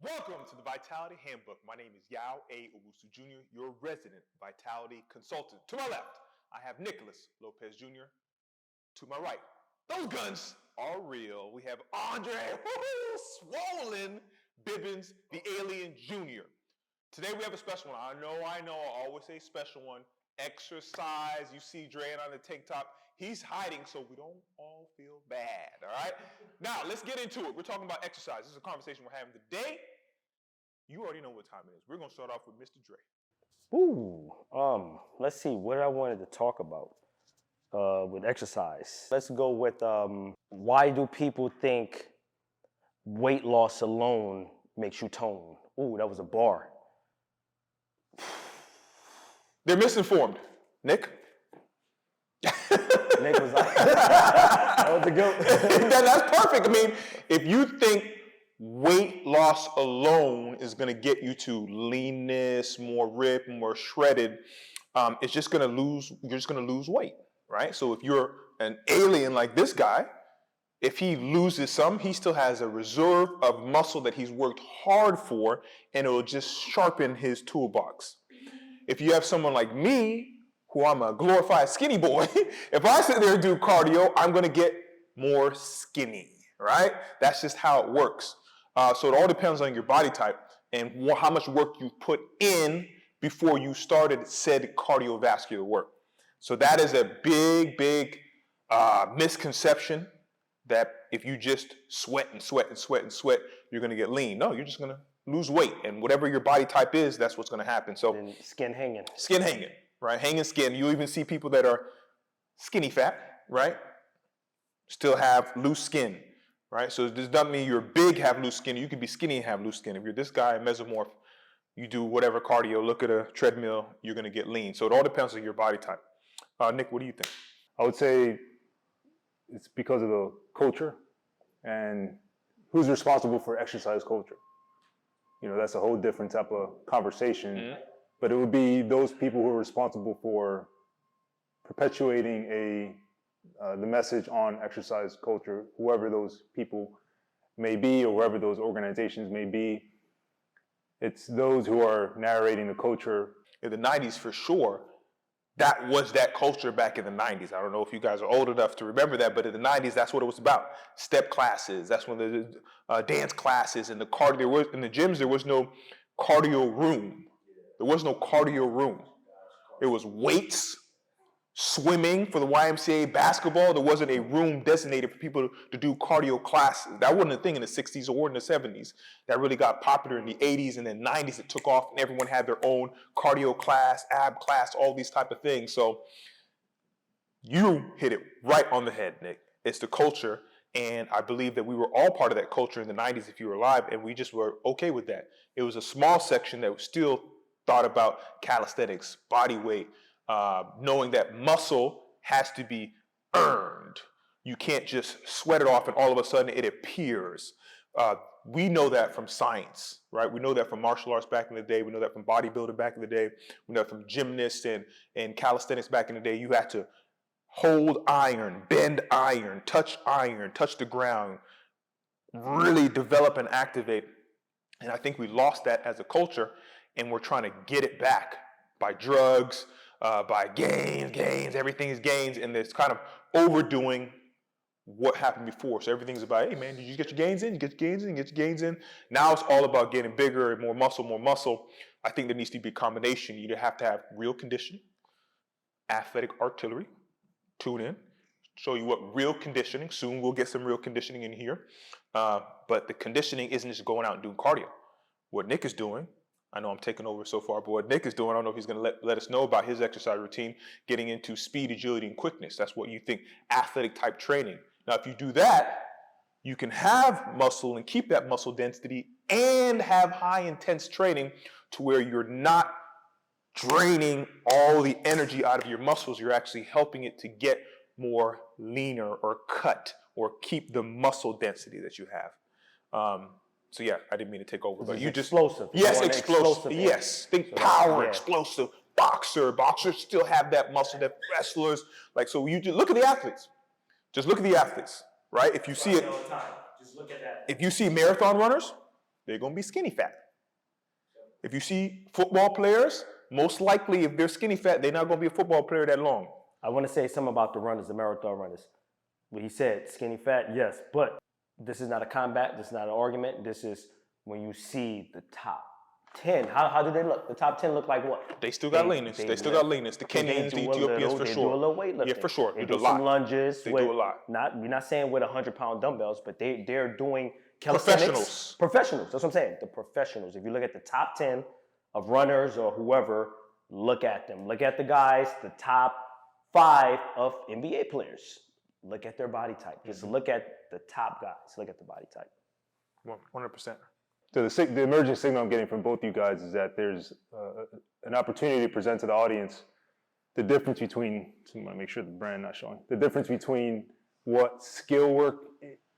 Welcome to the Vitality Handbook. My name is Yao A. Owusu Jr., your resident Vitality consultant. To my left, I have Nicholas Lopez Jr. To my right, those guns are real. We have Andre Swollen Bibbins, the Alien Jr. Today we have a special one. I know, I always say special one. Exercise. You see Dre on the tank top. He's hiding so we don't all feel bad, all right? Now, let's get into it. We're talking about exercise. This is a conversation we're having today. You already know what time it is. We're going to start off with Mr. Dre. Let's see what I wanted to talk about with exercise. Let's go with why do people think weight loss alone makes you tone? Ooh, that was a bar. They're misinformed. Nick? Nick was like, that was a good That's perfect. I mean, if you think weight loss alone is going to get you to leanness, more ripped, more shredded, you're just going to lose weight, right? So if you're an alien like this guy, if he loses some, he still has a reserve of muscle that he's worked hard for, and it will just sharpen his toolbox. If you have someone like me, who I'm a glorified skinny boy, if I sit there and do cardio, I'm going to get more skinny, right? That's just how it works. So it all depends on your body type and how much work you put in before you started said cardiovascular work. So that is a big misconception that if you just sweat, you're going to get lean. No, you're just going to lose weight. And whatever your body type is, that's what's going to happen. So and skin hanging. Skin hanging, right? Hanging skin. You even see people that are skinny fat, right? Still have loose skin. Right? So this doesn't mean you're big, have loose skin. You can be skinny and have loose skin. If you're this guy, mesomorph, you do whatever cardio, look at a treadmill, you're going to get lean. So it all depends on your body type. Nick, what do you think? I would say it's because of the culture and who's responsible for exercise culture. You know, that's a whole different type of conversation. Mm-hmm. But it would be those people who are responsible for perpetuating the message on exercise culture, whoever those people may be or whoever those organizations may be. It's those who are narrating the culture. In the 90s, for sure, that was that culture back in the 90s. I don't know if you guys are old enough to remember that, but in the 90s, that's what it was about. Step classes, that's when the dance classes and the cardio, in the gyms, there was no cardio room. There was no cardio room. It was weights, swimming for the YMCA, basketball. There wasn't a room designated for people to do cardio classes. That wasn't a thing in the 60s or in the 70s. That really got popular in the 80s and then 90s. It took off and everyone had their own cardio class, ab class, all these type of things. So you hit it right on the head, Nick. It's the culture. And I believe that we were all part of that culture in the 90s if you were alive, and we just were okay with that. It was a small section that still thought about calisthenics, body weight, knowing that muscle has to be earned. You can't just sweat it off and all of a sudden it appears. We know that from science, right? We know that from martial arts back in the day. We know that from bodybuilding back in the day. We know that from gymnasts and calisthenics back in the day. You had to hold iron, bend iron, touch the ground, really develop and activate. And I think we lost that as a culture, and we're trying to get it back by drugs, by gains, everything is gains, and it's kind of overdoing what happened before. So everything's about, hey man, did you get your gains in? You get your gains in, get your gains in. Now it's all about getting bigger and more muscle. I think there needs to be a combination. You have to have real conditioning, athletic artillery, tune in, show you what real conditioning, soon we'll get some real conditioning in here. But the conditioning isn't just going out and doing cardio. What Nick is doing, I know I'm taking over so far, but what Nick is doing, I don't know if he's going to let us know about his exercise routine, getting into speed, agility, and quickness. That's what you think athletic type training. Now, if you do that, you can have muscle and keep that muscle density and have high intense training to where you're not draining all the energy out of your muscles. You're actually helping it to get more leaner or cut or keep the muscle density that you have. So yeah, I didn't mean to take over, but you just explosive. Yes, explosive. Yes, think so power, explosive. Boxers still have that muscle. That wrestlers, like, so you just look at the athletes. Just look at the athletes, right? If you see it, just look at that. If you see marathon runners, they're going to be skinny fat. If you see football players, most likely if they're skinny fat, they're not going to be a football player that long. I want to say something about the runners, the marathon runners. When he said skinny fat, yes, but this is not a combat. This is not an argument. This is when you see the top 10. How do they look? The top 10 look like what? They still got leanness. They still got leanness. The Kenyans, the Ethiopians, for They sure. do a little weightlifting. Yeah, for sure. They do a do lot. some lunges. They with, do a lot. We're not saying with 100-pound dumbbells, but they're doing calisthenics. Professionals. Professionals. That's what I'm saying. The professionals. If you look at the top 10 of runners or whoever, look at them. Look at the guys, the top 5 of NBA players. Look at their body type. Just look at the top guys. Look at the body type. 100%. So the emerging signal I'm getting from both you guys is that there's an opportunity to present to the audience the difference between, so I want to make sure the brand not showing, the difference between what skill work,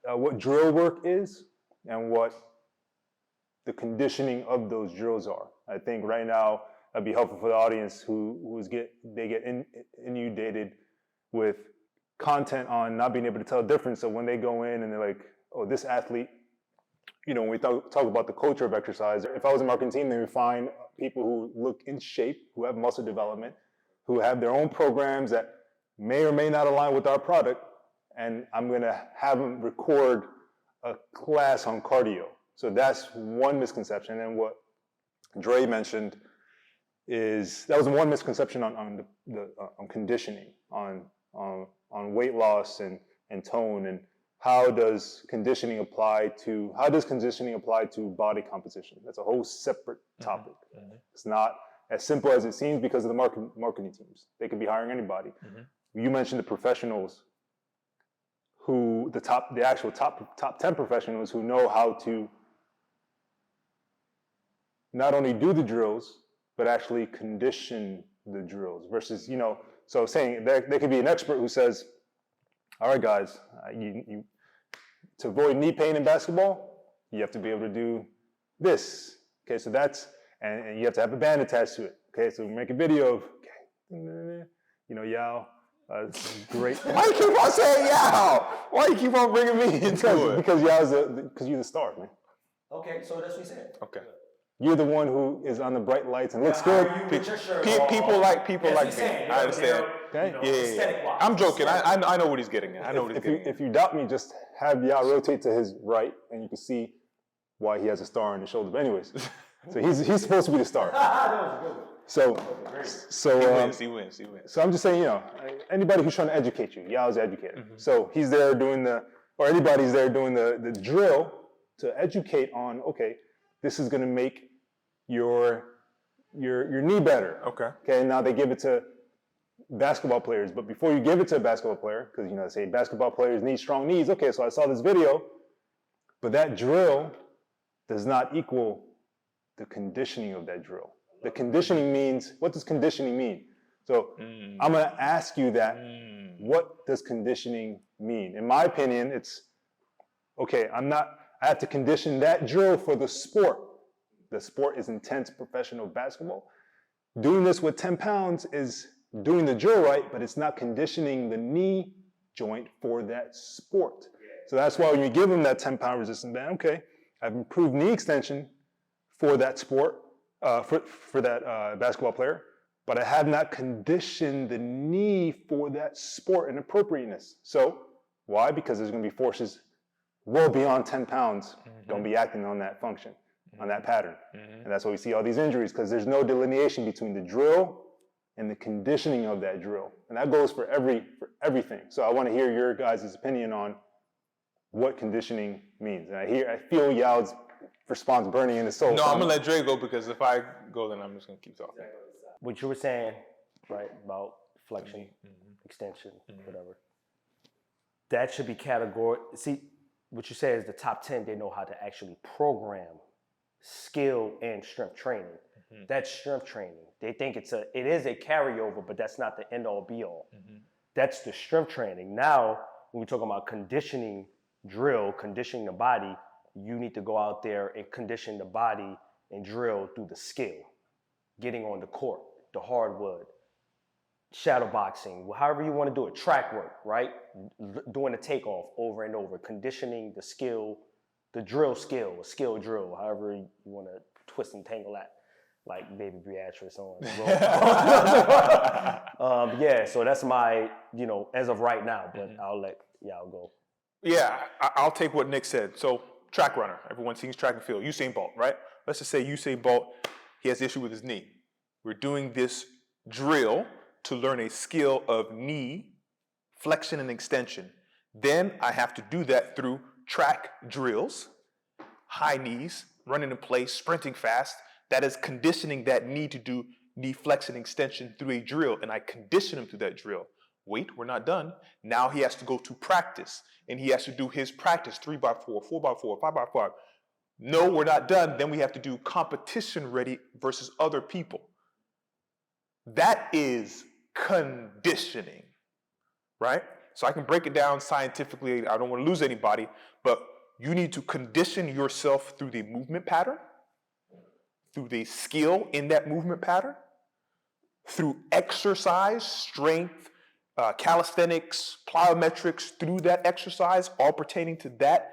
what drill work is and what the conditioning of those drills are. I think right now that'd be helpful for the audience they get inundated with content on not being able to tell the difference. So when they go in and they're like, oh, this athlete, when we talk about the culture of exercise, if I was a marketing team, they would find people who look in shape, who have muscle development, who have their own programs that may or may not align with our product, and I'm going to have them record a class on cardio. So that's one misconception. And what Dre mentioned is that was one misconception on conditioning, on weight loss and tone, and how does conditioning apply to body composition? That's a whole separate topic. Mm-hmm. It's not as simple as it seems because of the marketing teams. They could be hiring anybody. Mm-hmm. You mentioned the professionals the actual top 10 professionals who know how to not only do the drills, but actually condition the drills versus, so saying there could be an expert who says, all right, guys, you to avoid knee pain in basketball, you have to be able to do this. Okay, so that's, and you have to have a band attached to it. Okay, so we make a video of, Yao, great. Why you keep on saying Yao? Why you keep on bringing me into it? Because Yao's because you're the star, man. Okay, so that's what he said. Okay. You're the one who is on the bright lights and looks good. People like me. I understand. Okay. Yeah. I'm joking. I know what he's getting at. I know what he's getting at. If you doubt me, just have Yao rotate to his right, and you can see why he has a star on his shoulder. But anyways, so he's supposed to be the star. So he wins. So I'm just saying, anybody who's trying to educate you, Yao's educator. Mm-hmm. So he's there anybody's there doing the drill to educate on, okay, this is going to make your knee better. Okay. Now they give it to basketball players, but before you give it to a basketball player, because they say basketball players need strong knees. Okay, so I saw this video, but that drill does not equal the conditioning of that drill. The conditioning means, what does conditioning mean? So I'm going to ask you that. What does conditioning mean? In my opinion, it's okay. I have to condition that drill for the sport. The sport is intense professional basketball. Doing this with 10 pounds is doing the drill right, but it's not conditioning the knee joint for that sport. So that's why when you give them that 10-pound resistance band, okay, I've improved knee extension for that sport, for that basketball player, but I have not conditioned the knee for that sport and appropriateness. So why? Because there's going to be forces well beyond 10 pounds don't be acting on that function, on that pattern. And that's why we see all these injuries, because there's no delineation between the drill and the conditioning of that drill. And that goes for everything. So I want to hear your guys' opinion on what conditioning means. And I feel Yao's response burning in his soul. No, I'm going to let Dre go, because if I go, then I'm just going to keep talking. What you were saying, right, about flexion, extension, whatever. That should be categorized. See, what you say is the top 10, they know how to actually program skill and strength training. That's strength training. They think it is a carryover, but that's not the end all be all. That's the strength training. Now, when we're talking about conditioning drill, conditioning the body, you need to go out there and condition the body and drill through the skill. Getting on the court, the hardwood, shadow boxing, however you want to do it, track work, right? Doing the takeoff over and over, conditioning the skill, the drill skill, a skill drill, however you want to twist and tangle that, like Baby Beatrice on. Yeah, so that's my, as of right now, but I'll let y'all go. Yeah, I'll take what Nick said. So track runner, everyone sees track and field. Usain Bolt, right? Let's just say Usain Bolt, he has issue with his knee. We're doing this drill to learn a skill of knee flexion and extension. Then I have to do that through track drills, high knees, running in place, sprinting fast. That is conditioning that knee to do knee flexion and extension through a drill, and I condition him through that drill. Wait, we're not done. Now he has to go to practice, and he has to do his practice 3x4, 4x4, 5x5. No, we're not done. Then we have to do competition ready versus other people. That is conditioning, right? So I can break it down scientifically. I don't want to lose anybody, but you need to condition yourself through the movement pattern, through the skill in that movement pattern, through exercise, strength, calisthenics, plyometrics, through that exercise, all pertaining to that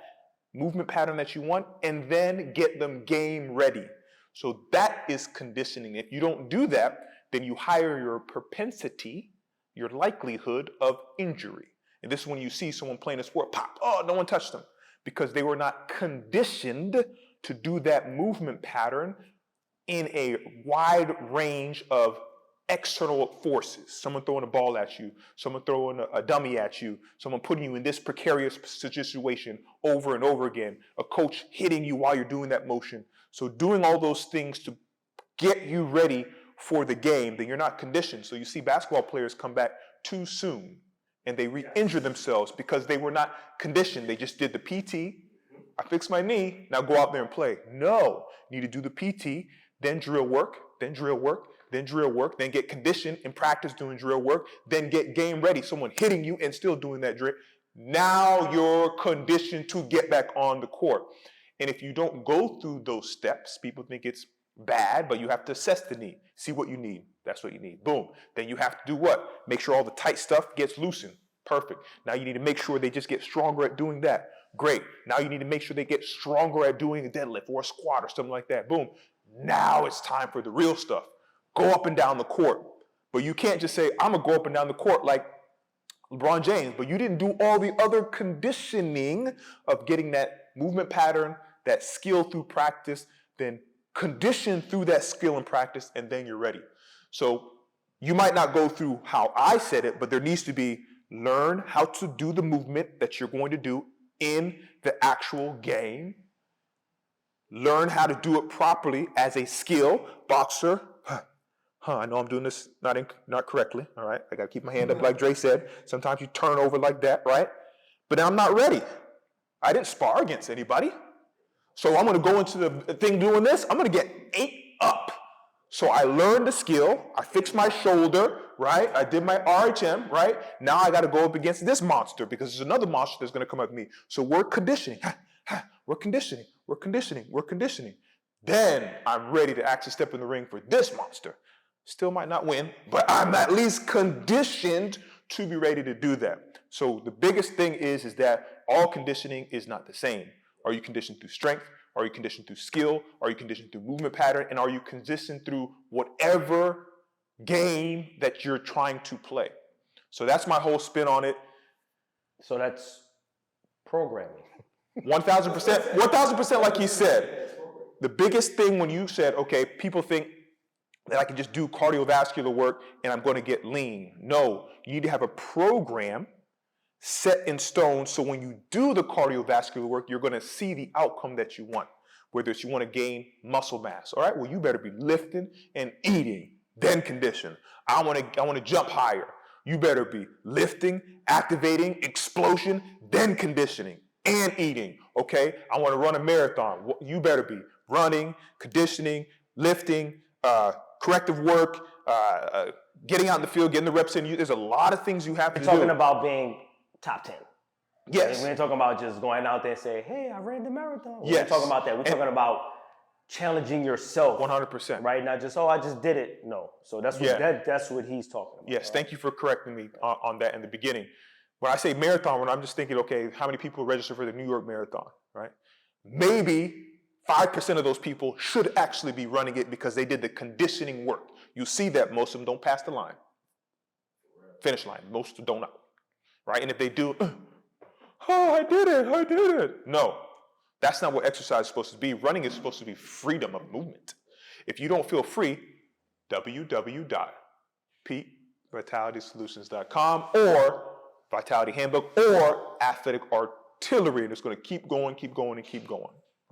movement pattern that you want, and then get them game ready. So that is conditioning. If you don't do that, then you higher your propensity, your likelihood of injury. And this is when you see someone playing a sport, pop, oh, no one touched them, because they were not conditioned to do that movement pattern in a wide range of external forces. Someone throwing a ball at you, someone throwing a dummy at you, someone putting you in this precarious situation over and over again, a coach hitting you while you're doing that motion. So doing all those things to get you ready for the game, then you're not conditioned. So you see basketball players come back too soon and they re-injure themselves because they were not conditioned. They just did the PT. I fixed my knee, now go out there and play. No, you need to do the PT, then drill work, then drill work, then drill work, then get conditioned and practice doing drill work, then get game ready. Someone hitting you and still doing that drill. Now you're conditioned to get back on the court. And if you don't go through those steps, people think it's bad, but you have to assess the need. See what you need. That's what you need. Boom. Then you have to do what? Make sure all the tight stuff gets loosened. Perfect. Now you need to make sure they just get stronger at doing that. Great. Now you need to make sure they get stronger at doing a deadlift or a squat or something like that. Boom. Now it's time for the real stuff. Go up and down the court. But you can't just say, I'm going to go up and down the court like LeBron James, but you didn't do all the other conditioning of getting that movement pattern, that skill through practice, then condition through that skill and practice, and then you're ready. So you might not go through how I said it, but there needs to be learn how to do the movement that you're going to do in the actual game. Learn how to do it properly as a skill. Boxer, I know I'm doing this not correctly, all right? I got to keep my hand up like Dre said. Sometimes you turn over like that, right? But I'm not ready. I didn't spar against anybody. So I'm going to go into the thing doing this. I'm going to get ate up. So I learned the skill. I fixed my shoulder, right? I did my RHM, right? Now I got to go up against this monster because there's another monster that's going to come at me. So we're conditioning. We're conditioning. We're conditioning. We're conditioning. Then I'm ready to actually step in the ring for this monster. Still might not win, but I'm at least conditioned to be ready to do that. So the biggest thing is that all conditioning is not the same. Are you conditioned through strength? Are you conditioned through skill? Are you conditioned through movement pattern? And are you conditioned through whatever game that you're trying to play? So that's my whole spin on it. So that's programming. 1,000%. 1,000% like he said. The biggest thing when you said, okay, people think that I can just do cardiovascular work and I'm going to get lean. No, you need to have a program set in stone, so when you do the cardiovascular work, you're going to see the outcome that you want. Whether it's you want to gain muscle mass, all right? Well, you better be lifting and eating, then condition. I want to jump higher. You better be lifting, activating, explosion, then conditioning and eating. Okay? I want to run a marathon. You better be running, conditioning, lifting, corrective work, getting out in the field, getting the reps in. There's a lot of things you have to do. You're talking about being top 10. Yes. We ain't talking about just going out there and saying, hey, I ran the marathon. We Yes. ain't talking about that. We're talking about challenging yourself. 100%. Right? Not just, I just did it. No. So that's what that's what he's talking about. Yes, thank you for correcting me on that in the beginning. When I say marathon, I'm just thinking, okay, how many people register for the New York Marathon, right? maybe 5% of those people should actually be running it because they did the conditioning work. You see that most of them don't pass the line, finish line. Most don't know, right? And if they do, oh, I did it. No, that's not what exercise is supposed to be. Running is supposed to be freedom of movement. If you don't feel free, www.peakvitalitysolutions.com or Vitality Handbook or Athletic Artillery, and it's going to keep going,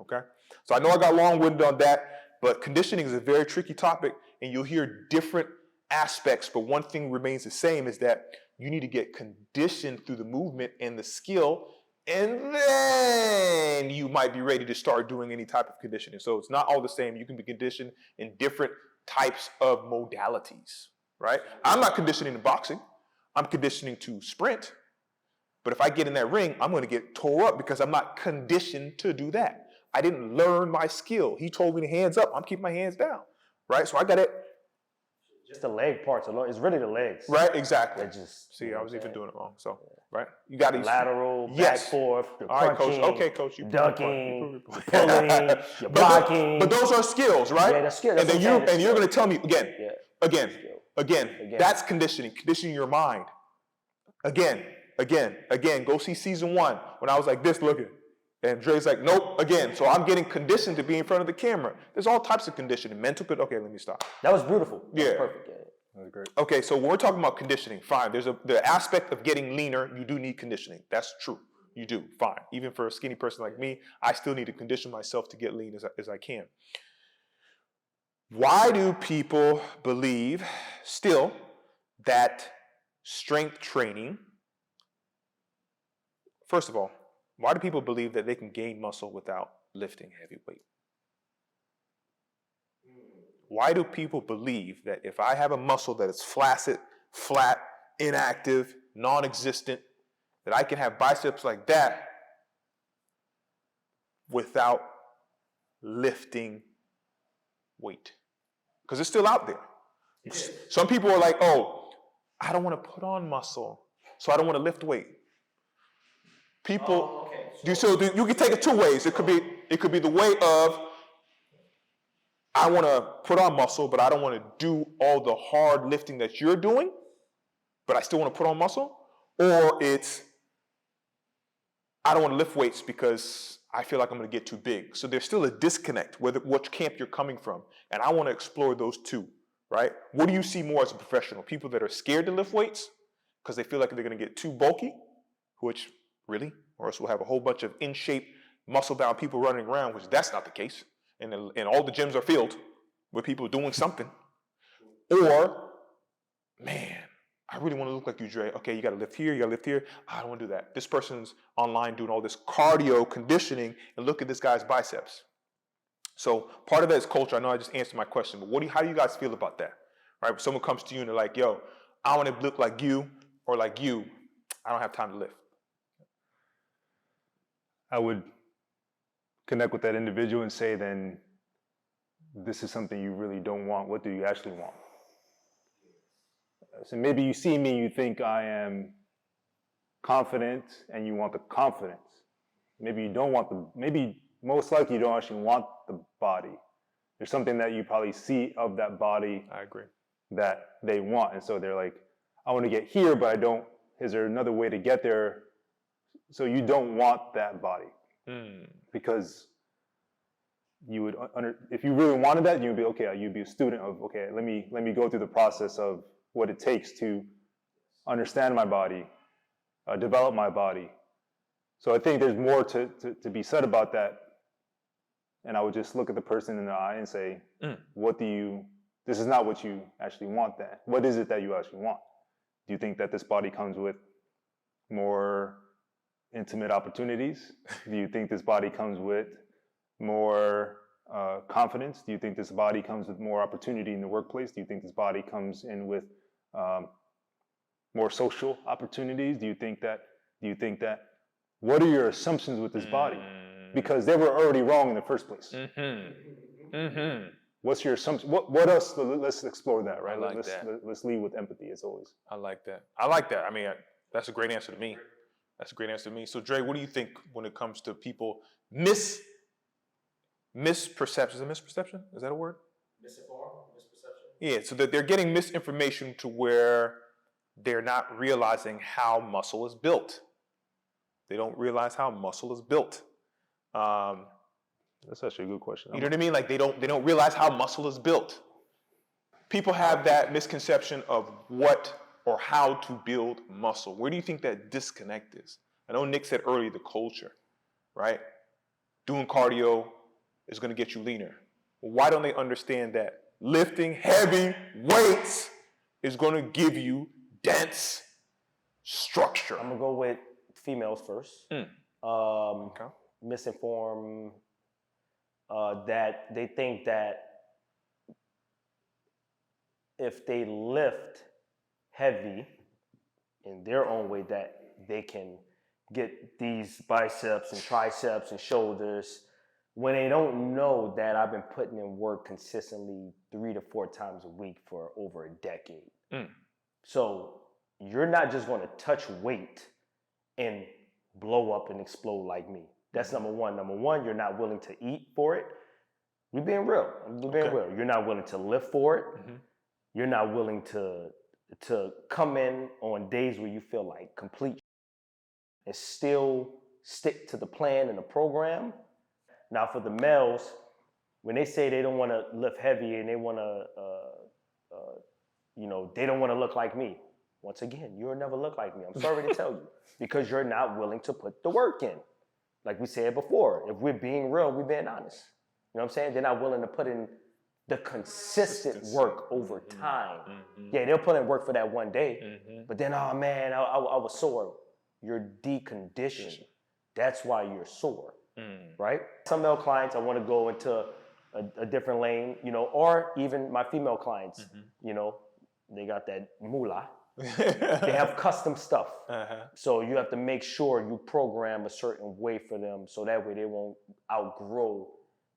okay? So I know I got long-winded on that, but conditioning is a very tricky topic, and you'll hear different aspects, but one thing remains the same is that you need to get conditioned through the movement and the skill, and then you might be ready to start doing any type of conditioning. So it's not all the same. You can be conditioned in different types of modalities, right? I'm not conditioning in boxing. I'm conditioning to sprint. But if I get in that ring, I'm going to get tore up because I'm not conditioned to do that. I didn't learn my skill. He told me to hands up. I'm keeping my hands down, right? So I got it. Just the leg parts alone. It's really the legs. Right, exactly. Just, see, I was even doing it wrong. So, right? You got to lateral, yes. back, forth, all right, crunching, coach. Okay, coach. You ducking, pulling, you're blocking. But those are skills, right? Yeah, that's skills. And then you're going to tell me again, again. That's conditioning your mind. Again. Go see season 1 when I was like this looking. And Dre's like, nope, again. So I'm getting conditioned to be in front of the camera. There's all types of conditioning. Mental, okay, let me stop. That was beautiful. That was perfect. Yeah. That was great. Okay, so when we're talking about conditioning, fine. There's the aspect of getting leaner, you do need conditioning. That's true. You do, fine. Even for a skinny person like me, I still need to condition myself to get lean as I can. Why do people believe still that strength training, first of all, why do people believe that they can gain muscle without lifting heavy weight? Why do people believe that if I have a muscle that is flaccid, flat, inactive, non-existent, that I can have biceps like that without lifting weight? Because it's still out there. Some people are like, oh, I don't want to put on muscle, so I don't want to lift weight. People, you can take it two ways. It could be the way of, I want to put on muscle, but I don't want to do all the hard lifting that you're doing, but I still want to put on muscle. Or it's, I don't want to lift weights because I feel like I'm going to get too big. So there's still a disconnect with which camp you're coming from. And I want to explore those two, right? What do you see more as a professional? People that are scared to lift weights because they feel like they're going to get too bulky, which really, or else we'll have a whole bunch of in-shape, muscle-bound people running around, which that's not the case. And all the gyms are filled with people doing something. Or, man, I really want to look like you, Dre. Okay, you got to lift here, you got to lift here. I don't want to do that. This person's online doing all this cardio conditioning, and look at this guy's biceps. So part of that is culture. I know I just answered my question, but how do you guys feel about that? Right? When someone comes to you and they're like, yo, I want to look like you or like you. I don't have time to lift. I would connect with that individual and say, then this is something you really don't want. What do you actually want? So maybe you see me, you think I am confident and you want the confidence. Maybe you don't want maybe most likely you don't actually want the body. There's something that you probably see of that body. I agree. That they want. And so they're like, I want to get here, but I don't. Is there another way to get there? So you don't want that body. Because you would, if you really wanted that, you'd be, okay, you'd be a student of, okay, let me go through the process of what it takes to understand my body, develop my body. So I think there's more to be said about that. And I would just look at the person in the eye and say, this is not what you actually want then. What is it that you actually want? Do you think that this body comes with more intimate opportunities? Do you think this body comes with more confidence? Do you think this body comes with more opportunity in the workplace? Do you think this body comes in with more social opportunities? Do you think that? What are your assumptions with this body? Because they were already wrong in the first place. What's your assumption? What else? Let's explore that, right? Let's lead with empathy as always. I like that. I mean, that's a great answer to me. So Dre, what do you think when it comes to people misperception. Is it misperception? Is that a word? Misinformed, misperception. Yeah, so that they're getting misinformation to where they're not realizing how muscle is built. They don't realize how muscle is built. That's actually a good question. You know what I mean? Like they don't realize how muscle is built. People have that misconception of what or how to build muscle. Where do you think that disconnect is? I know Nick said earlier the culture, right? Doing cardio is going to get you leaner. Well, why don't they understand that lifting heavy weights is going to give you dense structure? I'm gonna go with females first. Okay. Misinformed that they think that if they lift heavy in their own way that they can get these biceps and triceps and shoulders when they don't know that I've been putting in work consistently 3 to 4 times a week for over a decade. So you're not just going to touch weight and blow up and explode like me. That's number one. Number one, you're not willing to eat for it. We're being real. Real. You're not willing to lift for it. You're not willing to come in on days where you feel like complete and still stick to the plan and the program. Now for the males, when they say they don't want to lift heavy and they want to, they don't want to look like me. Once again, you'll never look like me. I'm sorry to tell you, because you're not willing to put the work in. Like we said before, if we're being real, we're being honest. You know what I'm saying? They're not willing to put in the consistent work over time. Yeah, they'll put in work for that one day, but then, oh man, I was sore. You're deconditioned. That's why you're sore, right? Some male clients, I want to go into a different lane, or even my female clients, they got that moolah. They have custom stuff. So you have to make sure you program a certain way for them so that way they won't outgrow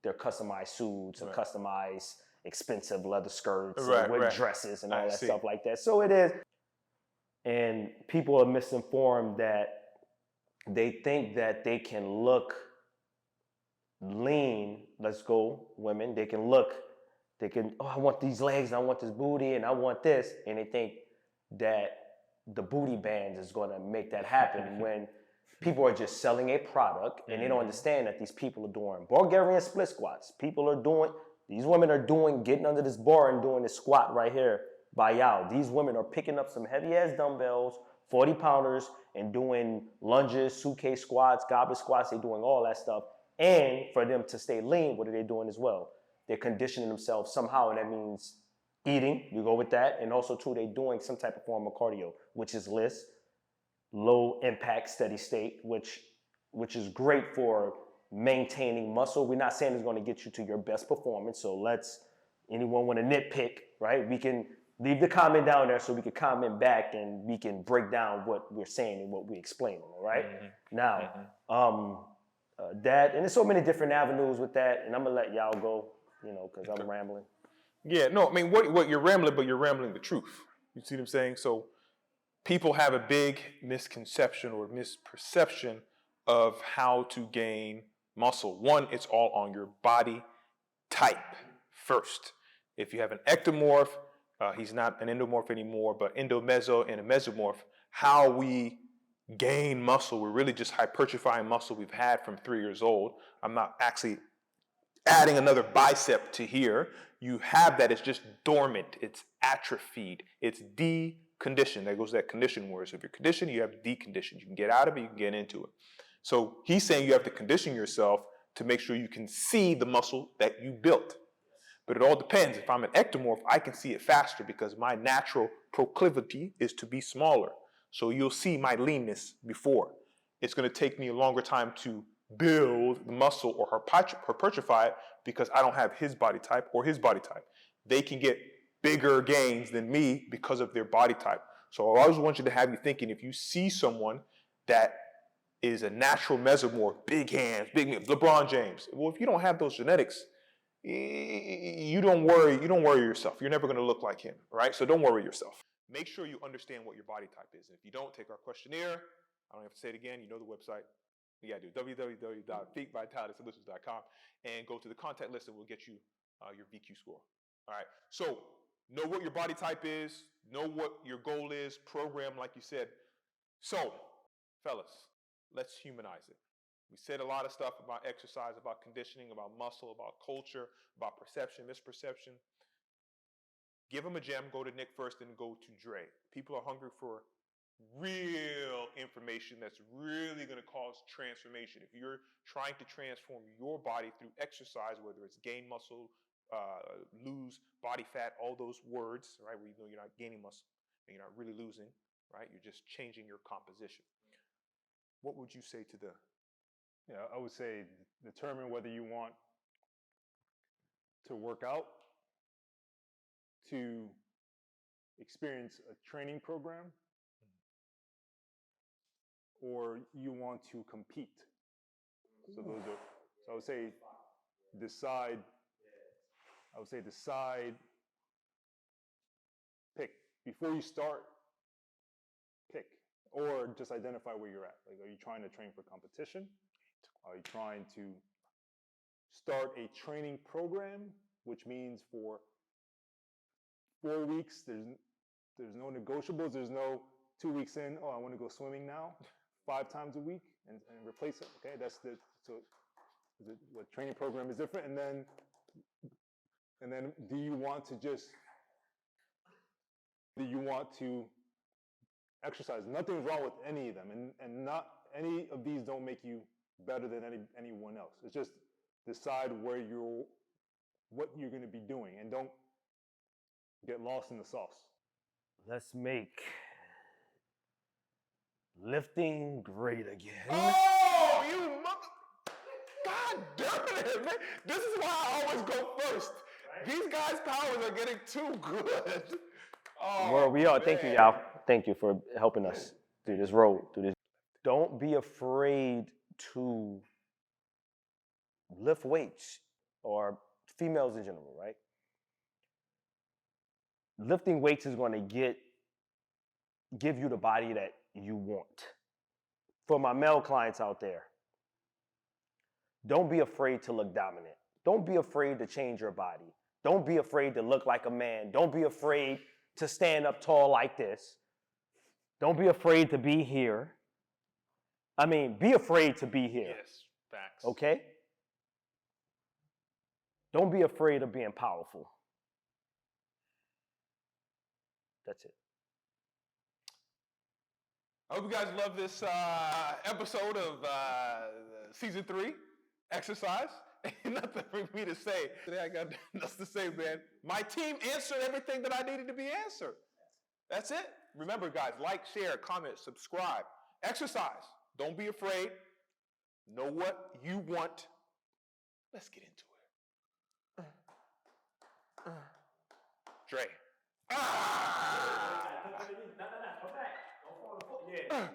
their customized suits and customized expensive leather skirts and dresses and all that stuff like that. So it is. And people are misinformed that they think that they can look lean. Let's go, women. They can, I want these legs, and I want this booty, and I want this. And they think that the booty bands is going to make that happen when people are just selling a product and they don't understand that these people are doing Bulgarian split squats. These women are getting under this bar and doing this squat right here by y'all. These women are picking up some heavy ass dumbbells, 40 pounders, and doing lunges, suitcase squats, goblet squats. They're doing all that stuff. And for them to stay lean, what are they doing as well? They're conditioning themselves somehow, and that means eating, you go with that, and also too, they're doing some type of form of cardio, which is LISS, low impact steady state, which is great for maintaining muscle. We're not saying it's going to get you to your best performance, so anyone want to nitpick, right? We can leave the comment down there so we can comment back and we can break down what we're saying and what we're explaining, all right? Now, that, and there's so many different avenues with that, and I'm going to let y'all go, because I'm rambling. Yeah, no, I mean, what you're rambling, but you're rambling the truth. You see what I'm saying? So people have a big misconception or misperception of how to gain muscle. One, it's all on your body type first. If you have an ectomorph, he's not an endomorph anymore, but endomeso and a mesomorph, how we gain muscle, we're really just hypertrophying muscle we've had from 3 years old. I'm not actually adding another bicep to here. You have that, it's just dormant, it's atrophied, it's deconditioned. There goes that condition word. So if you're conditioned, you have deconditioned. You can get out of it, you can get into it. So he's saying you have to condition yourself to make sure you can see the muscle that you built. But it all depends. If I'm an ectomorph, I can see it faster because my natural proclivity is to be smaller. So you'll see my leanness before. It's going to take me a longer time to build the muscle or hypertrophy it because I don't have his body type or his body type. They can get bigger gains than me because of their body type. So I always want you to have you thinking, if you see someone that is a natural mesomorph, big hands, big LeBron James. Well, if you don't have those genetics, you don't worry yourself. You're never going to look like him, right? So don't worry yourself. Make sure you understand what your body type is. And if you don't, take our questionnaire. I don't have to say it again. You know the website. You got to do www.peakvitalitysolutions.com and go to the contact list, and we'll get you your VQ score. All right. So know what your body type is, know what your goal is, program like you said. So, fellas, let's humanize it. We said a lot of stuff about exercise, about conditioning, about muscle, about culture, about perception, misperception. Give them a gem. Go to Nick first, and go to Dre. People are hungry for real information that's really going to cause transformation. If you're trying to transform your body through exercise, whether it's gain muscle, lose body fat, all those words, right, where you know you're not gaining muscle and you're not really losing, right? You're just changing your composition. What would you say to the? Yeah, I would say determine whether you want to work out, to experience a training program, or you want to compete. So those are, so I would say decide, pick. Before you start, pick. Or just identify where you're at. Like, are you trying to train for competition? Are you trying to start a training program, which means for 4 weeks, there's no negotiables, there's no 2 weeks in, oh, I want to go swimming now, 5 times a week and replace it. Okay, so what training program is different. And then do you want to exercise? Nothing's wrong with any of them, and not any of these don't make you better than anyone else. It's just decide what you're going to be doing, and don't get lost in the sauce. Let's make lifting great again. Oh, you mother! God damn it, man! This is why I always go first. Right? These guys' powers are getting too good. Oh, Well, we are. man. Thank you, y'all. Thank you for helping us through this road, through this. Don't be afraid to lift weights, or females in general, right? Lifting weights is going to give you the body that you want. For my male clients out there, don't be afraid to look dominant. Don't be afraid to change your body. Don't be afraid to look like a man. Don't be afraid to stand up tall like this. Don't be afraid to be here. I mean, be afraid to be here. Yes, facts. Okay? Don't be afraid of being powerful. That's it. I hope you guys love this episode of season 3, exercise. Ain't nothing for me to say. Today I got nothing to say, man. My team answered everything that I needed to be answered. That's it. Remember, guys, like, share, comment, subscribe. Exercise. Don't be afraid. Know what you want. Let's get into it. Dre. Ah! No, come back. Don't fall the foot. Yeah.